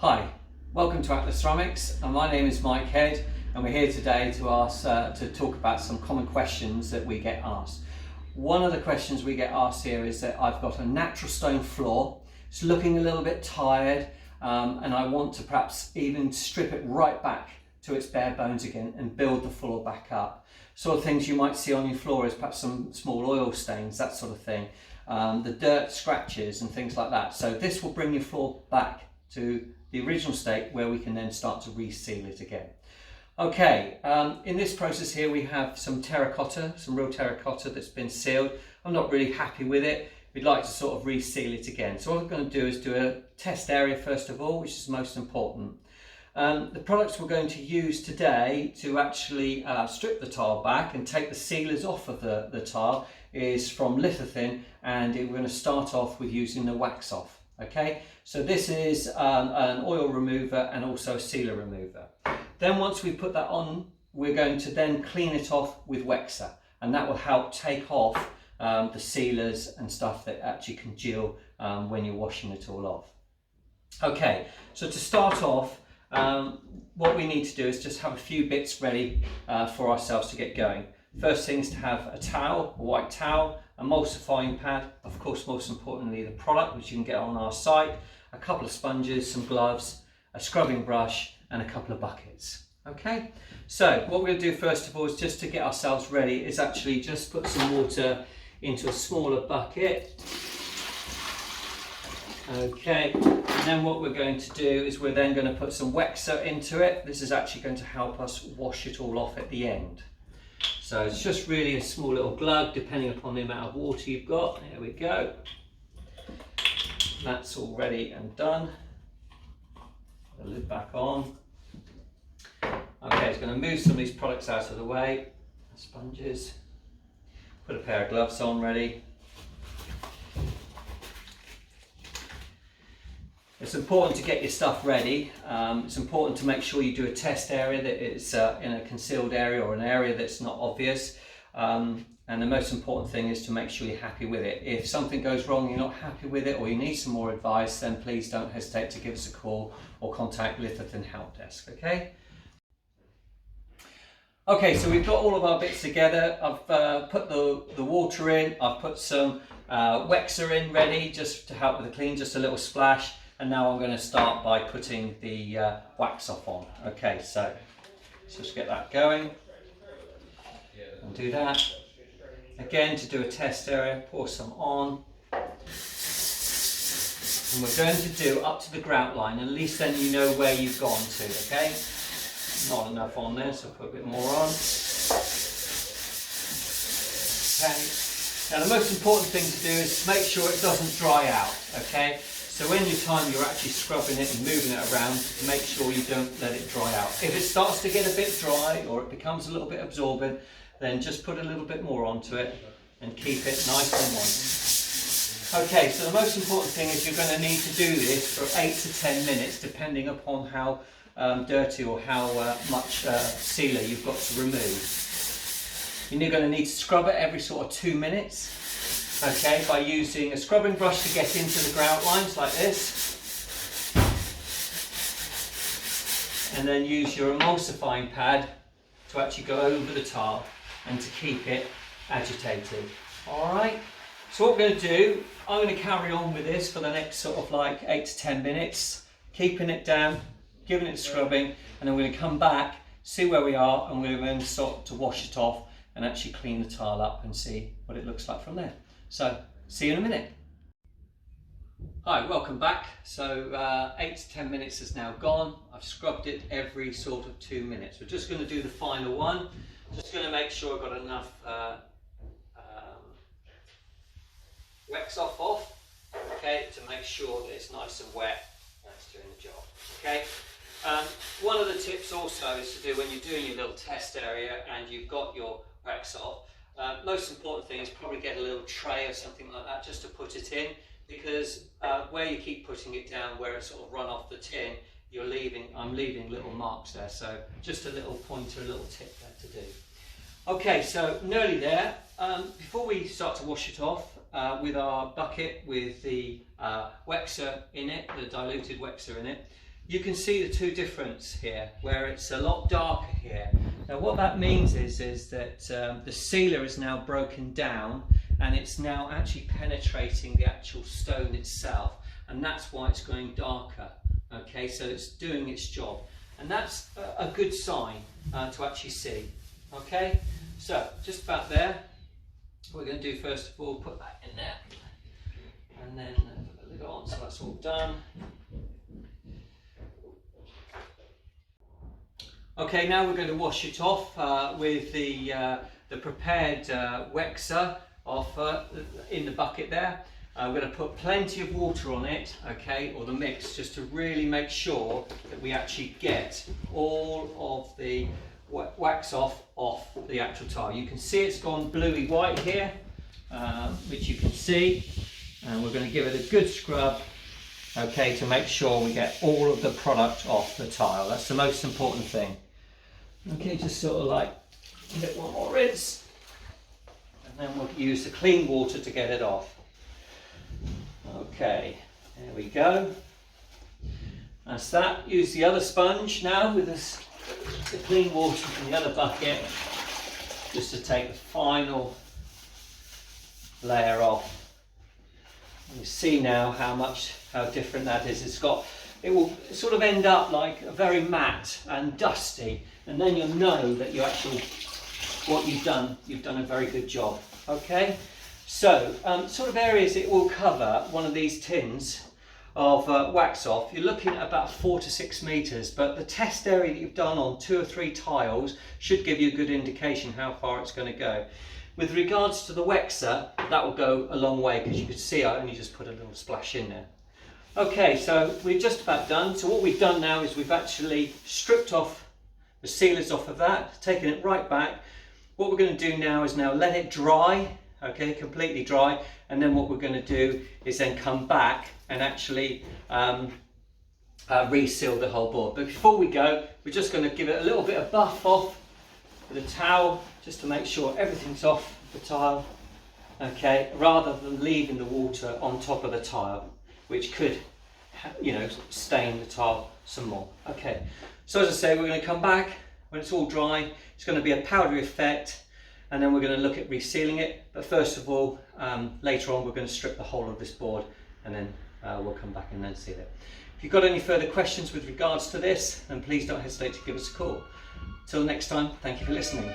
Hi, welcome to Atlas Ceramics, and my name is Mike Head, and we're here today to talk about some common questions that we get asked. One of the questions we get asked here is that I've got a natural stone floor, it's looking a little bit tired, and I want to perhaps even strip it right back to its bare bones again and build the floor back up. Sort of things you might see on your floor is perhaps some small oil stains, that sort of thing, the dirt scratches and things like that. So this will bring your floor back to the original state where we can then start to reseal it again. Okay, in this process here we have some terracotta, some real terracotta that's been sealed. I'm not really happy with it. We'd like to sort of reseal it again. So what we're going to do is do a test area first of all, which is most important. The products we're going to use today to actually strip the tile back and take the sealers off of the tile is from Lithofin, and we're going to start off with using the Wax Off. Okay, so this is an oil remover and also a sealer remover. Then once we put that on, we're going to then clean it off with Wexa, and that will help take off the sealers and stuff that actually congeal when you're washing it all off. Okay, so to start off, what we need to do is just have a few bits ready for ourselves to get going. First thing is to have a towel, a white towel, a emulsifying pad, of course most importantly the product which you can get on our site, a couple of sponges, some gloves, a scrubbing brush and a couple of buckets. Okay, so what we'll do first of all is just to get ourselves ready is actually just put some water into a smaller bucket. Okay, and then what we're going to do is we're then going to put some Wexa into it. This is actually going to help us wash it all off at the end. So it's just really a small little glug depending upon the amount of water you've got. There we go. That's all ready and done. Put the lid back on. Okay, it's going to move some of these products out of the way. Sponges. Put a pair of gloves on ready. It's important to get your stuff ready. It's important to make sure you do a test area that is in a concealed area or an area that's not obvious. And the most important thing is to make sure you're happy with it. If something goes wrong, you're not happy with it, or you need some more advice, then please don't hesitate to give us a call or contact Lithofin Help Desk, okay? Okay, so we've got all of our bits together. I've put the water in, I've put some Wexa in ready just to help with the clean, just a little splash. And now I'm going to start by putting the Wax Off on. Okay, so let's just get that going and do that. Again, to do a test area, pour some on. And we're going to do up to the grout line, at least then you know where you've gone to, okay? Not enough on there, so put a bit more on. Okay. Now the most important thing to do is make sure it doesn't dry out, okay? So when you're actually scrubbing it and moving it around, make sure you don't let it dry out. If it starts to get a bit dry or it becomes a little bit absorbent, then just put a little bit more onto it and keep it nice and moist. Okay, so the most important thing is you're going to need to do this for 8 to 10 minutes, depending upon how dirty or how much sealer you've got to remove. And you're going to need to scrub it every sort of 2 minutes. Okay, by using a scrubbing brush to get into the grout lines like this, and then use your emulsifying pad to actually go over the tile and to keep it agitated. Alright, so what we're going to do, I'm going to carry on with this for the next sort of like 8 to 10 minutes, keeping it down, giving it scrubbing, and then we're going to come back, see where we are, and we're going to start to wash it off and actually clean the tile up and see what it looks like from there. So, see you in a minute. Hi, welcome back. So 8 to 10 minutes is now gone. I've scrubbed it every sort of 2 minutes. We're just going to do the final one. Just going to make sure I've got enough Wax off, okay, to make sure that it's nice and wet. That's doing the job, okay. One of the tips also is to do when you're doing your little test area and you've got your Wax Off, most important thing is probably get a little tray or something like that just to put it in, because where you keep putting it down, where it sort of run off the tin, I'm leaving little marks there, so just a little pointer, a little tip there to do. Okay, so nearly there. Before we start to wash it off with our bucket with the Wexa in it, the diluted Wexa in it, you can see the two difference here, where it's a lot darker here. Now what that means is that the sealer is now broken down and it's now actually penetrating the actual stone itself, and that's why it's going darker. Okay, so it's doing its job, and that's a good sign to actually see. Okay, so just about there. What we're going to do first of all, put that in there, and then put the lid on, so that's all done. Okay, now we're going to wash it off with the prepared Wexa off in the bucket there. We're going to put plenty of water on it, okay, or the mix, just to really make sure that we actually get all of the wax off the actual tile. You can see it's gone bluey white here, which you can see, and we're going to give it a good scrub, okay, to make sure we get all of the product off the tile. That's the most important thing. Okay, just sort of like give it one more rinse, and then we'll use the clean water to get it off. Okay, there we go. That's that. Use the other sponge now with the clean water from the other bucket, just to take the final layer off. You see now how different that is. It will sort of end up like a very matte and dusty, and then you'll know that what you've done a very good job. Okay, so sort of areas it will cover one of these tins of wax off. You're looking at about 4 to 6 meters, but the test area that you've done on 2 or 3 tiles should give you a good indication how far it's going to go. With regards to the Wexa, that will go a long way, because you can see I only just put a little splash in there. Okay, so we're just about done. So what we've done now is we've actually stripped off the sealers off of that, taken it right back. What we're going to do now is let it dry, okay, completely dry, and then what we're going to do is then come back and actually reseal the whole board. But before we go, we're just going to give it a little bit of buff off with a towel, just to make sure everything's off the tile, okay, rather than leaving the water on top of the tile, which could, stain the tile some more. Okay, so as I say, we're going to come back when it's all dry. It's going to be a powdery effect, and then we're going to look at resealing it. But first of all, later on, we're going to strip the whole of this board, and then we'll come back and then seal it. If you've got any further questions with regards to this, then please don't hesitate to give us a call. Till next time, thank you for listening.